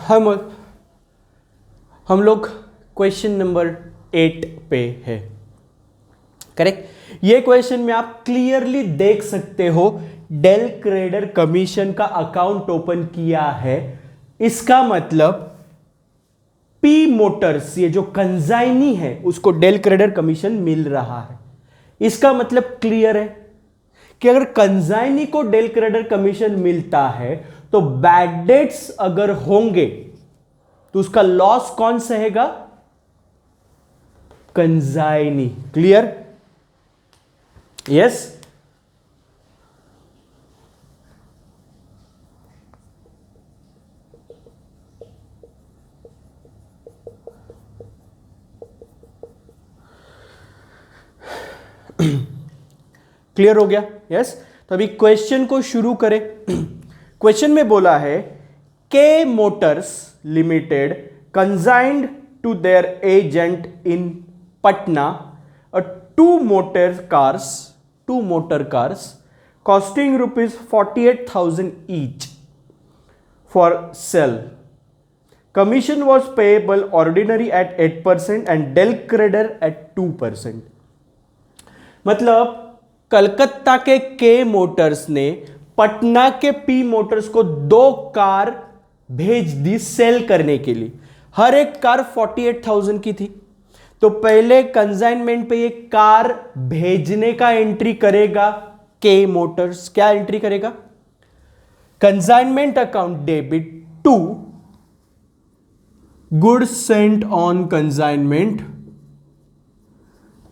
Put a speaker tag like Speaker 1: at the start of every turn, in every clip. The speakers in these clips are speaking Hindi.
Speaker 1: हम हम लोग क्वेश्चन नंबर 8 पे है। करेक्ट। ये क्वेश्चन में आप क्लियरली देख सकते हो डेल क्रेडर कमीशन का अकाउंट ओपन किया है। इसका मतलब पी मोटर्स, ये जो कंजाइनी है, उसको डेल क्रेडर कमीशन मिल रहा है। इसका मतलब क्लियर है कि अगर कंजाइनी को डेल क्रेडर कमीशन मिलता है तो बैड डेट्स अगर होंगे तो उसका लॉस कौन सहेगा? कंजाइनी। क्लियर? यस। क्लियर हो गया? यस। तो अभी क्वेश्चन को शुरू करें। क्वेश्चन में बोला है K motors limited consigned to their agent in Patna two motor cars costing rupees 48,000 each for sale. Commission was payable ordinary at 8% and Del Creder at 2%. मतलब कलकत्ता के मोटर्स ने पटना के पी मोटर्स को 2 कार भेज दी सेल करने के लिए। हर एक कार 48,000 की थी। तो पहले कंसाइनमेंट पे ये कार भेजने का एंट्री करेगा के मोटर्स। क्या एंट्री करेगा? Consignment account debit to goods sent on consignment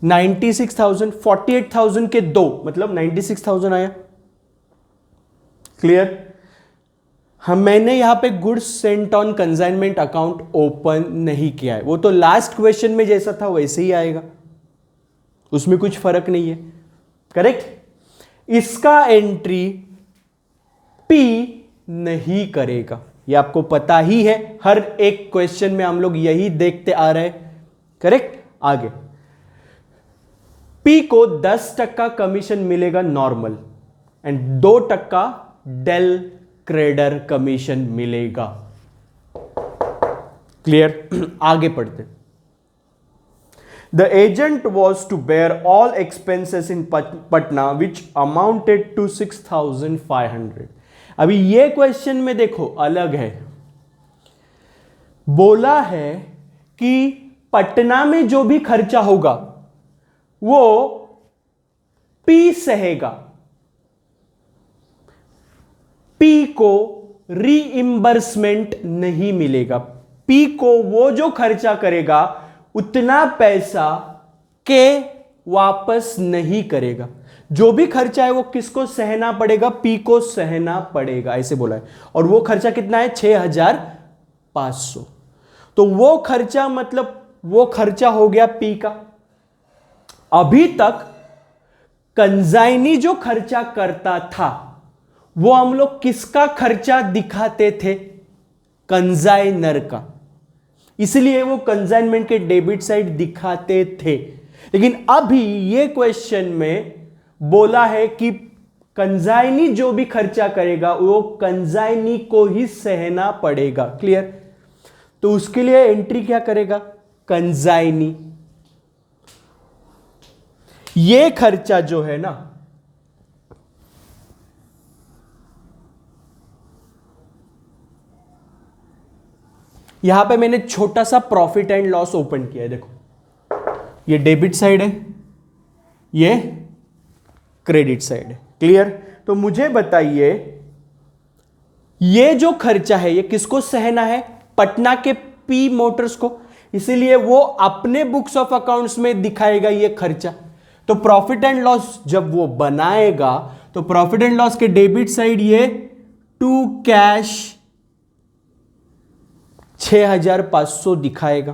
Speaker 1: 96,000, 48,000 के 2 मतलब 96,000 आया। क्लियर? मैंने यहां पे goods sent on consignment account open नहीं किया है। वो तो लास्ट क्वेश्चन में जैसा था वैसे ही आएगा, उसमें कुछ फर्क नहीं है। करेक्ट? इसका एंट्री पी नहीं करेगा, ये आपको पता ही है। हर एक क्वेश्चन में हम लोग यही देखते आ रहे हैं। करेक्ट? आगे पी को 10% कमीशन मिलेगा normal and 2% del credere commission मिलेगा। क्लियर? आगे पढ़ते। The agent was to bear all expenses in Patna which amounted to 6,500। अभी ये क्वेश्चन में देखो अलग है। बोला है कि पटना में जो भी खर्चा होगा वो पी सहेगा। पी को रीइंबर्समेंट नहीं मिलेगा। पी को वो जो खर्चा करेगा उतना पैसा के वापस नहीं करेगा। जो भी खर्चा है वो किसको सहना पड़ेगा? पी को सहना पड़ेगा, ऐसे बोला है। और वो खर्चा कितना है? 6,500। तो वो खर्चा मतलब वो खर्चा हो गया पी का। अभी तक कंजाइनी जो खर्चा करता था वो हम लोग किसका खर्चा दिखाते थे? कंजाइनर का। इसलिए वो कंजाइनमेंट के डेबिट साइड दिखाते थे। लेकिन अभी ये क्वेश्चन में बोला है कि कंजाइनी जो भी खर्चा करेगा वो कंजाइनी को ही सहना पड़ेगा। क्लियर? तो उसके लिए एंट्री क्या करेगा? कंजाइनी। ये खर्चा जो है ना, यहां पे मैंने छोटा सा प्रॉफिट एंड लॉस ओपन किया है। देखो ये डेबिट साइड है, ये क्रेडिट साइड है। क्लियर? तो मुझे बताइए ये जो खर्चा है ये किसको सहना है? पटना के पी मोटर्स को। इसीलिए वो अपने बुक्स ऑफ अकाउंट्स में दिखाएगा ये खर्चा। तो प्रॉफिट एंड लॉस जब वो बनाएगा तो प्रॉफिट एंड लॉस के डेबिट साइड ये टू कैश 6,500 दिखाएगा।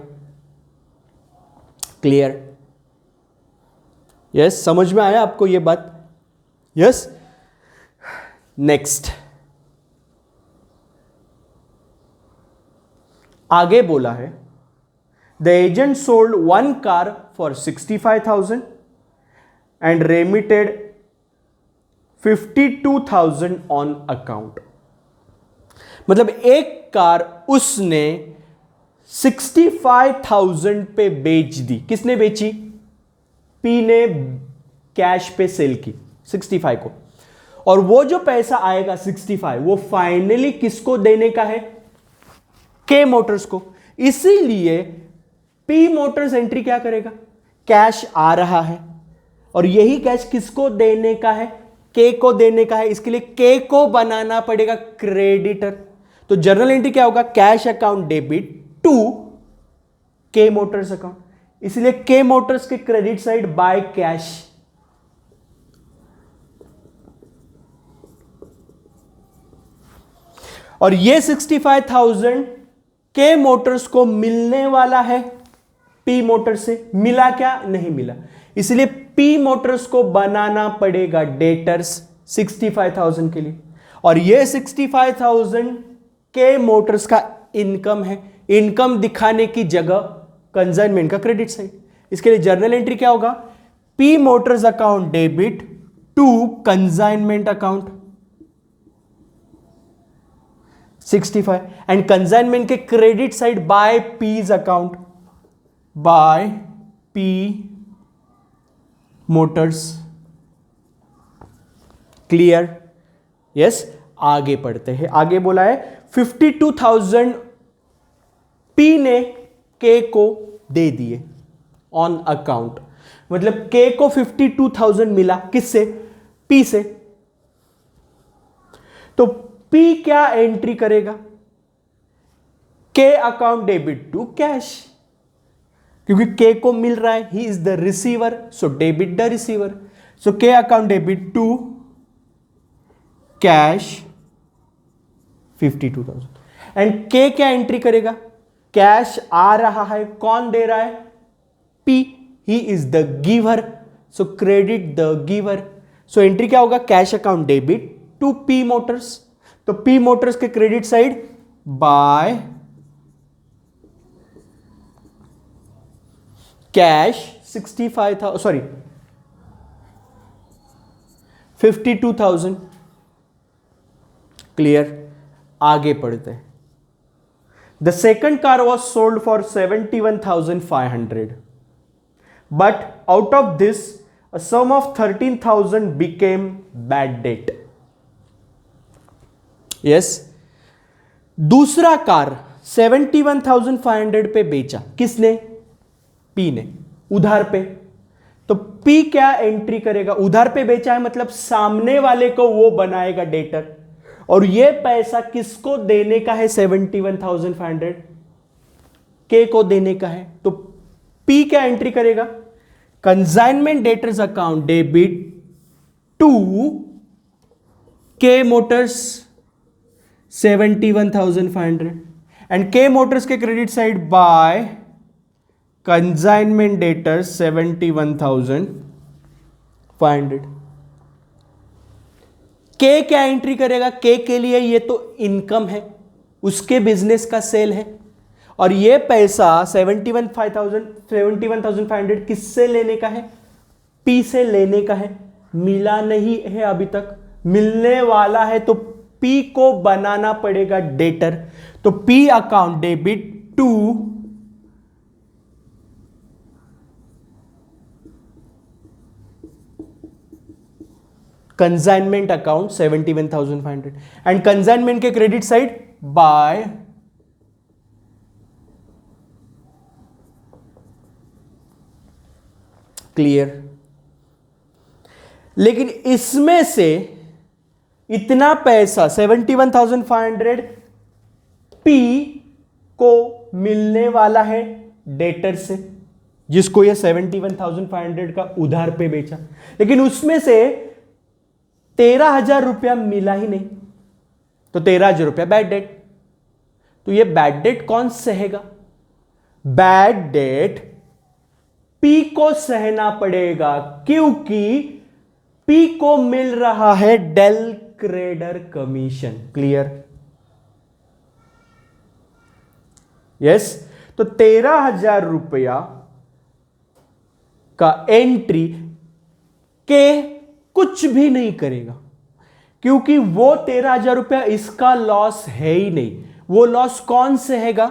Speaker 1: क्लियर? यस? समझ में आया आपको ये बात? यस। नेक्स्ट आगे बोला है the agent sold 1 car for 65,000 and remitted 52,000 on account. मतलब एक कार उसने 65,000 पे बेच दी। किसने बेची? पी ने कैश पे सेल की 65 को, और वो जो पैसा आएगा 65 वो फाइनली किसको देने का है? के मोटर्स को। इसीलिए पी मोटर्स एंट्री क्या करेगा? कैश आ रहा है और यही कैश किसको देने का है? के को देने का है। इसके लिए के को बनाना पड़ेगा क्रेडिटर। तो जर्नल एंट्री क्या होगा? Cash account debit to K motors account. इसलिए के मोटर्स के क्रेडिट साइड बाय कैश। और ये 65,000 के मोटर्स को मिलने वाला है पी मोटर्स से। मिला क्या? नहीं मिला। इसलिए पी मोटर्स को बनाना पड़ेगा डेटर्स 65,000 के लिए, और ये 65,000 के मोटर्स का इनकम है। इनकम दिखाने की जगह कंसाइनमेंट का क्रेडिट साइड। इसके लिए जर्नल एंट्री क्या होगा? P motors account debit to consignment account 65 and consignment के credit side by P's account, by P motors. Clear? Yes. आगे पढ़ते हैं। आगे बोला है 52,000 पी ने के को दे दिए ऑन अकाउंट। मतलब के को 52,000 मिला। किससे? पी से। तो पी क्या एंट्री करेगा? के अकाउंट डेबिट टू कैश, क्योंकि के को मिल रहा है, he is the receiver, so debit the receiver. So K account debit to cash 52,000 and K क्या एंट्री करेगा? कैश आ रहा है, कौन दे रहा है? P, he is the giver, so credit the giver. So entry क्या होगा? Cash account debit to P motors. तो पी मोटर्स के credit side by cash 65,000 sorry 52,000। Clear? आगे पढ़ते हैं। The second car was sold for 71,500 but out of this a sum of 13,000 became bad debt. Yes, दूसरा कार 71,500 पे बेचा। किसने? पी ने, उधार पे। तो पी क्या एंट्री करेगा? उधार पे बेचा है मतलब सामने वाले को वो बनाएगा डेटर, और ये पैसा किसको देने का है? 71,500 के को देने का है। तो पी क्या एंट्री करेगा? Consignment debtors account debit to K motors 71,500 and K motors के credit side by consignment debtors 71,500। के क्या एंट्री करेगा? के लिए ये तो इनकम है, उसके बिजनेस का सेल है, और ये पैसा 71,500 किससे लेने का है? पी से लेने का है। मिला नहीं है अभी तक, मिलने वाला है, तो पी को बनाना पड़ेगा डेटर। तो P account debit to consignment account 71,500 and consignment के क्रेडिट साइड बाय क्लियर। लेकिन इसमें से इतना पैसा 71,500 पी को मिलने वाला है डेटर से, जिसको ये 71,500 का उधार पे बेचा, लेकिन उसमें से 13,000 रुपया मिला ही नहीं। तो 13,000 रुपया बैड डेट। तो ये बैड डेट कौन सहेगा? बैड डेट पी को सहना पड़ेगा, क्योंकि पी को मिल रहा है del credere commission. Clear? Yes. तो 13,000 रुपया का एंट्री के कुछ भी नहीं करेगा, क्योंकि वो 13,000 रुपया इसका लॉस है ही नहीं। वो लॉस कौन से हैगा?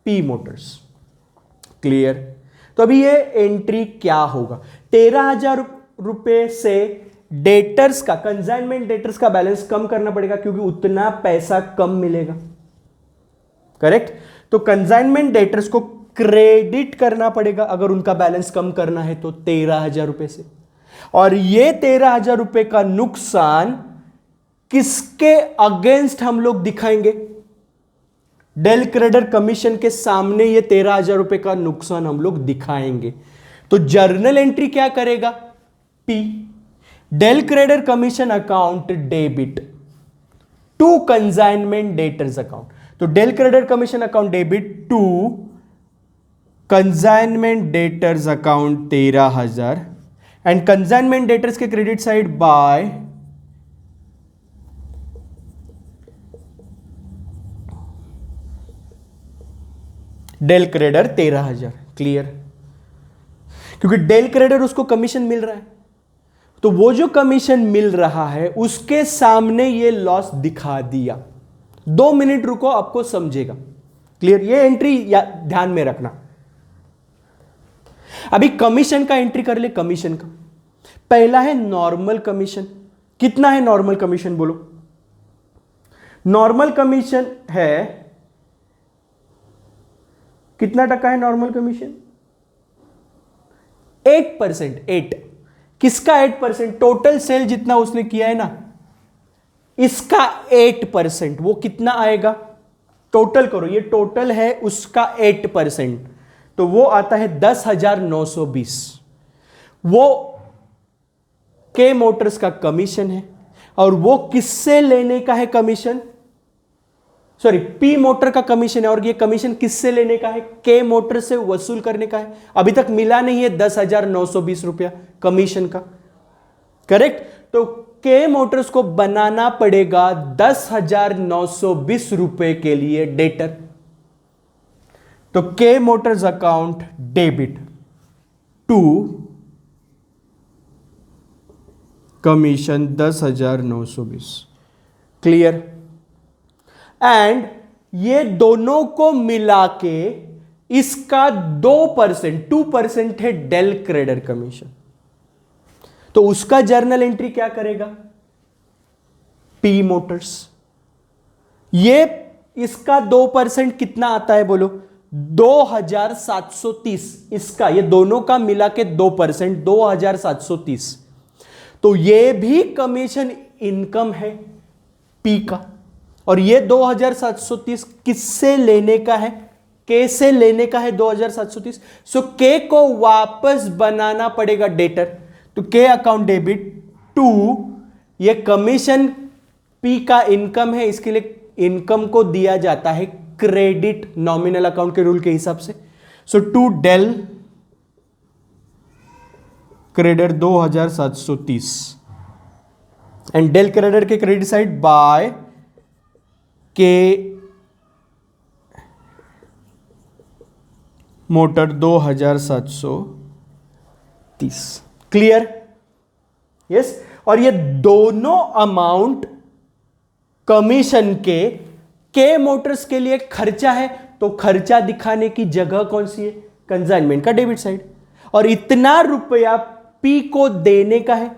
Speaker 1: P motors. क्लियर? तो अभी ये एंट्री क्या होगा? 13,000 रुपए से डेटर्स का, कंसाइनमेंट डेटर्स का बैलेंस कम करना पड़ेगा क्योंकि उतना पैसा कम मिलेगा। करेक्ट? तो कंसाइनमेंट डेटर्स को क्रेडिट करना पड़ेगा अगर उनका बैलेंस कम करना है तो 13,000 रुपए से। और ये 13,000 रुपए का नुकसान किसके अगेंस्ट हम लोग दिखाएंगे? डेल क्रेडर कमीशन के सामने ये 13,000 रुपए का नुकसान हम लोग दिखाएंगे। तो जर्नल एंट्री क्या करेगा? P, del credere commission account debit to consignment debtors account. तो del credere commission account debit to consignment debtors account 13,000 and consignment debtors के credit side by del credere 13,000। Clear? क्योंकि डेल क्रेडर उसको कमीशन मिल रहा है, तो वो जो कमीशन मिल रहा है उसके सामने ये लॉस दिखा दिया। 2 मिनट रुको, आपको समझेगा। क्लियर? ये एंट्री ध्यान में रखना। अभी कमीशन का एंट्री कर ले। कमीशन का पहला है नॉर्मल कमीशन। कितना है नॉर्मल कमीशन? बोलो। नॉर्मल कमीशन है कितना टका है नॉर्मल कमीशन? 8%। 8 किसका 8%? टोटल सेल जितना उसने किया है ना, इसका 8%। वो कितना आएगा? टोटल करो, ये टोटल है उसका 8%, तो वो आता है 10,920। वो के मोटर्स का कमीशन है। और वो किससे लेने का है कमीशन? सॉरी, पी मोटर का कमीशन है। और ये कमीशन किससे लेने का है? के मोटर से वसूल करने का है। अभी तक मिला नहीं है 10,920 रुपया कमीशन का। करेक्ट? तो के मोटर्स को बनाना पड़ेगा 10,920 रुपए के लिए डेटर। तो K motors account debit to commission 10,920। Clear? And ये दोनों को मिला के इसका 2% है डेल क्रेडर कमीशन। तो उसका जर्नल एंट्री क्या करेगा? P Motors. ये इसका 2% कितना आता है? बोलो। 2,730। इसका, ये दोनों का मिला के 2%, 2,730। तो ये भी कमीशन इनकम है पी का। और ये 2,730 किससे लेने का है? के से लेने का है 2,730। सो के को वापस बनाना पड़ेगा डेटर। तो के अकाउंट डेबिट टू, ये कमीशन पी का इनकम है, इसके लिए इनकम को दिया जाता है क्रेडिट नॉमिनल अकाउंट के रूल के हिसाब से। So to del credit 2,730 and del credit के credit side by K motor 2,730। Clear? Yes? और ये दोनों अमाउंट कमीशन के मोटर्स के लिए खर्चा है, तो खर्चा दिखाने की जगह कौन सी है? कंसाइनमेंट का डेबिट साइड। और इतना रुपया पी को देने का है,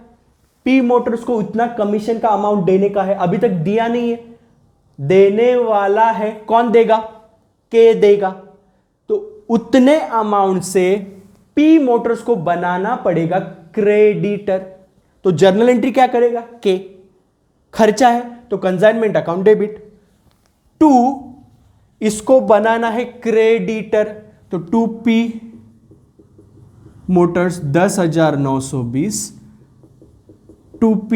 Speaker 1: पी मोटर्स को उतना कमीशन का अमाउंट देने का है। अभी तक दिया नहीं है, देने वाला है। कौन देगा? के देगा। तो उतने अमाउंट से पी मोटर्स को बनाना पड़ेगा क्रेडिटर। तो जर्नल एंट्री क्या करेगा? के। खर्चा है तो कंसाइनमेंट अकाउंट डेबिट टू, इसको बनाना है क्रेडिटर, तो 2P मोटर्स 10,920, 2P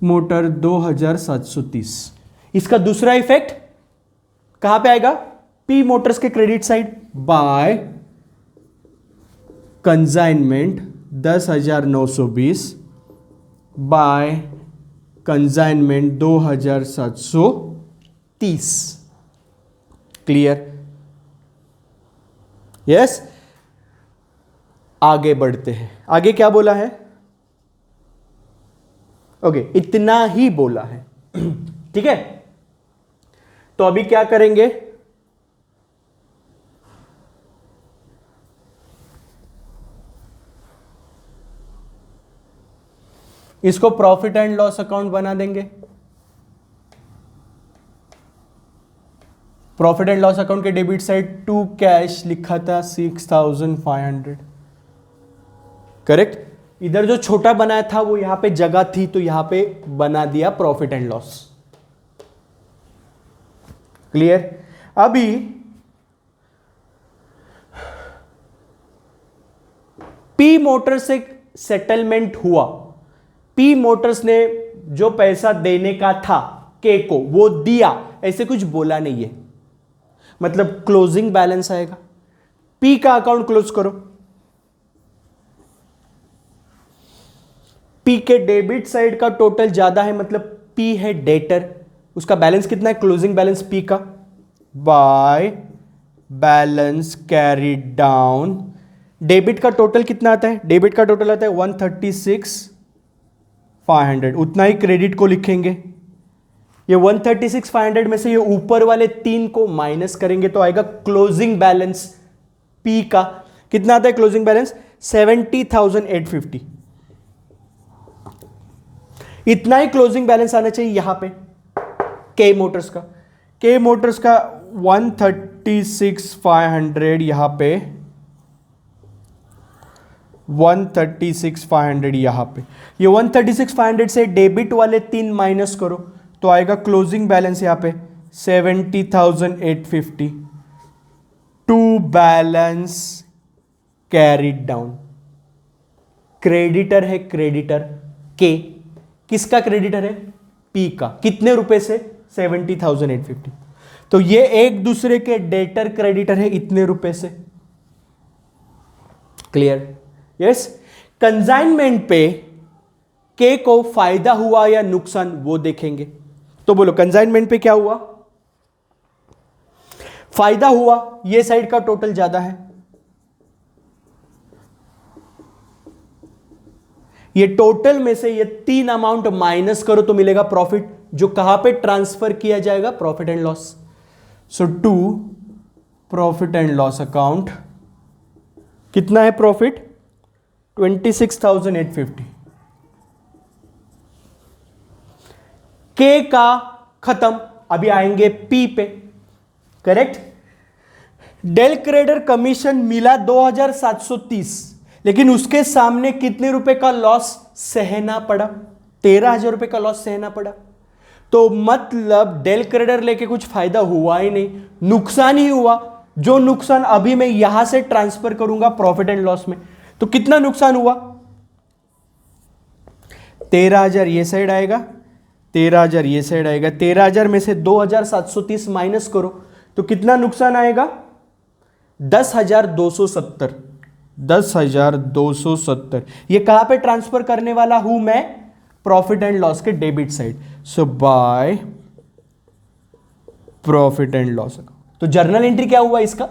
Speaker 1: मोटर 2,730। इसका दूसरा इफेक्ट कहां पे आएगा? पी मोटर्स के credit side by consignment 10,920 by consignment 2,730। Clear? Yes? आगे बढ़ते हैं। आगे क्या बोला है? ओके, इतना ही बोला है। ठीक है, तो अभी क्या करेंगे, इसको प्रॉफिट एंड लॉस अकाउंट बना देंगे। प्रॉफिट एंड लॉस अकाउंट के डेबिट साइड टू कैश लिखा था 6500, करेक्ट। इधर जो छोटा बनाया था वो यहां पे जगह थी तो यहां पे बना दिया प्रॉफिट एंड लॉस। क्लियर। अभी पी मोटर्स से सेटलमेंट हुआ, पी मोटर्स ने जो पैसा देने का था के को वो दिया, ऐसे कुछ बोला नहीं है, मतलब क्लोजिंग बैलेंस आएगा। पी का अकाउंट क्लोज करो, पी के डेबिट साइड का टोटल ज्यादा है, मतलब पी है डेटर, उसका बैलेंस कितना है, क्लोजिंग बैलेंस पी का by balance carried down. Debit का टोटल कितना आता है, डेबिट का टोटल आता है 136,500, उतना ही क्रेडिट को लिखेंगे। ये 136,500 में से ये ऊपर वाले 3 को माइनस करेंगे तो आएगा क्लोजिंग बैलेंस पी का कितना आता है, क्लोजिंग बैलेंस 70,850। इतना ही क्लोजिंग बैलेंस आना चाहिए यहां पे के मोटर्स का। के मोटर्स का 136,500 यहां पे, 136,500 यहां पे, ये 136,500 से डेबिट वाले 3 माइनस करो तो आएगा क्लोजिंग बैलेंस यहां पे 70,850 to balance carried down. Creditor है, क्रेडिटर के, किसका क्रेडिटर है, पी का, कितने रुपए से, 70,850। तो ये एक दूसरे के डेटर क्रेडिटर है इतने रुपए से। Clear, yes. कंसाइनमेंट पे के को फायदा हुआ या नुकसान वो देखेंगे। तो बोलो कंसाइनमेंट पे क्या हुआ, फायदा हुआ, ये साइड का टोटल ज्यादा है, ये टोटल में से ये 3 अमाउंट माइनस करो तो मिलेगा प्रॉफिट, जो कहां पे ट्रांसफर किया जाएगा, profit and loss. So to profit and loss account कितना है प्रॉफिट, 26,850। के का खत्म, अभी आएंगे पी पे, करेक्ट। डेल क्रेडर कमीशन मिला 2,730, लेकिन उसके सामने कितने रुपए का लॉस सहना पड़ा, 13,000 रुपए का लॉस सहना पड़ा। तो मतलब डेल क्रेडर लेके कुछ फायदा हुआ ही नहीं, नुकसान ही हुआ। जो नुकसान अभी मैं यहां से ट्रांसफर करूंगा प्रॉफिट एंड लॉस में, तो कितना नुकसान हुआ, 13,000 ये साइड आएगा, 13,000 ये साइड आएगा, 13,000 में से 2,730 माइनस करो तो कितना नुकसान आएगा, 10,270, 10,270। ये कहां पे ट्रांसफर करने वाला हूं मैं, प्रॉफिट एंड लॉस के debit side. So by profit and loss account, तो जर्नल एंट्री क्या हुआ इसका,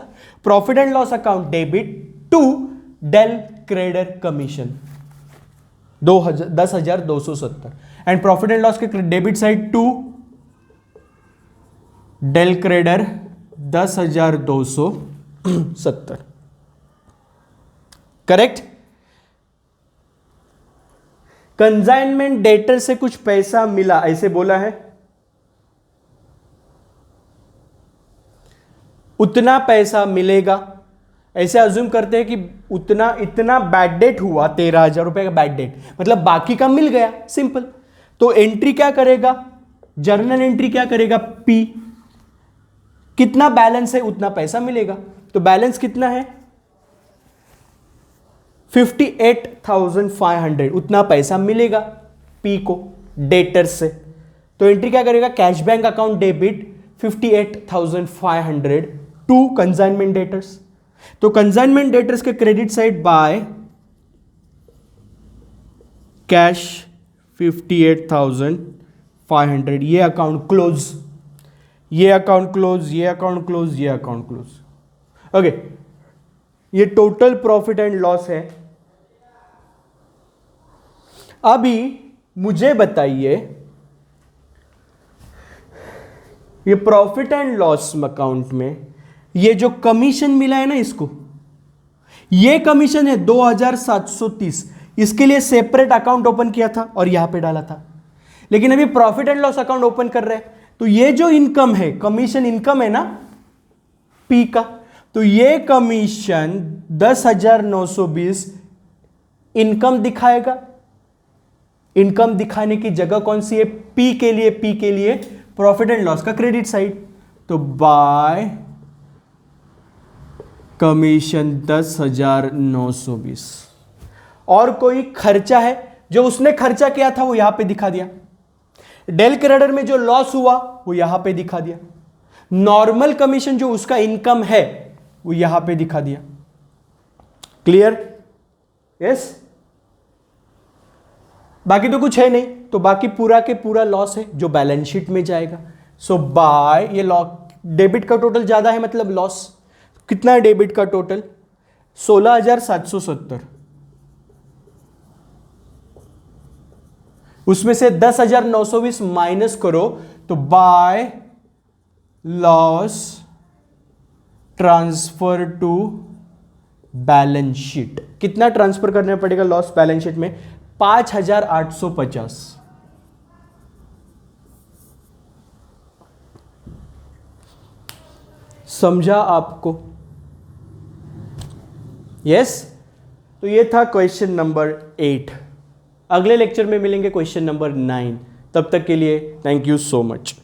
Speaker 1: profit and loss account debit to del credere commission 10,270 and profit and loss के debit side to del credere 10,270, correct. Consignment debtor से कुछ पैसा मिला ऐसे बोला है, उतना पैसा मिलेगा ऐसे अज्यूम करते हैं कि उतना, इतना बैड डेट हुआ 13,000 रुपए का बैड डेट, मतलब बाकी का मिल गया, सिंपल। तो एंट्री क्या करेगा, जर्नल एंट्री क्या करेगा, पी, कितना बैलेंस है उतना पैसा मिलेगा। तो बैलेंस कितना है, 58,500, उतना पैसा मिलेगा पी को डेटर से। तो एंट्री क्या करेगा, cash bank account debit 58,500 to consignment debtors. तो कंसाइनमेंट डेटर्स के क्रेडिट साइड बाय कैश 58,500, ये अकाउंट क्लोज, ये अकाउंट क्लोज, ये अकाउंट क्लोज, ये अकाउंट क्लोज। ओके, ये टोटल प्रॉफिट एंड लॉस है। अभी मुझे बताइए, ये प्रॉफिट एंड लॉस अकाउंट में ये जो कमीशन मिला है ना, इसको, ये कमीशन है 2730, इसके लिए सेपरेट अकाउंट ओपन किया था और यहां पे डाला था। लेकिन अभी profit and loss account open कर रहे हैं, तो ये जो इनकम है, कमीशन इनकम है ना पी का, तो ये कमीशन 10,920 इनकम दिखाएगा। इनकम दिखाने की जगह कौन सी है? पी के लिए, पी के लिए प्रॉफिट एंड लॉस का क्रेडिट साइड, तो बाय कमीशन 10,920। और कोई खर्चा है जो उसने खर्चा किया था वो यहां पे दिखा दिया। डेल क्रेडर में जो लॉस हुआ वो यहां पे दिखा दिया। नॉर्मल कमीशन जो उसका इनकम है वो यहां पे दिखा दिया। क्लियर? यस। बाकी तो कुछ है नहीं, तो बाकी पूरा के पूरा लॉस है जो बैलेंस शीट में जाएगा। सो बाय, ये डेबिट का टोटल ज्यादा है मतलब लॉस। कितना है डेबिट का टोटल? 16,770। उसमें से 10,920 माइनस करो तो by loss transfer to balance sheet. कितना ट्रांसफर करना पड़ेगा लॉस बैलेंस शीट में? 5,850। समझा आपको? यस। तो ये था क्वेश्चन नंबर 8। अगले लेक्चर में मिलेंगे क्वेश्चन नंबर 9। तब तक के लिए थैंक यू सो मच।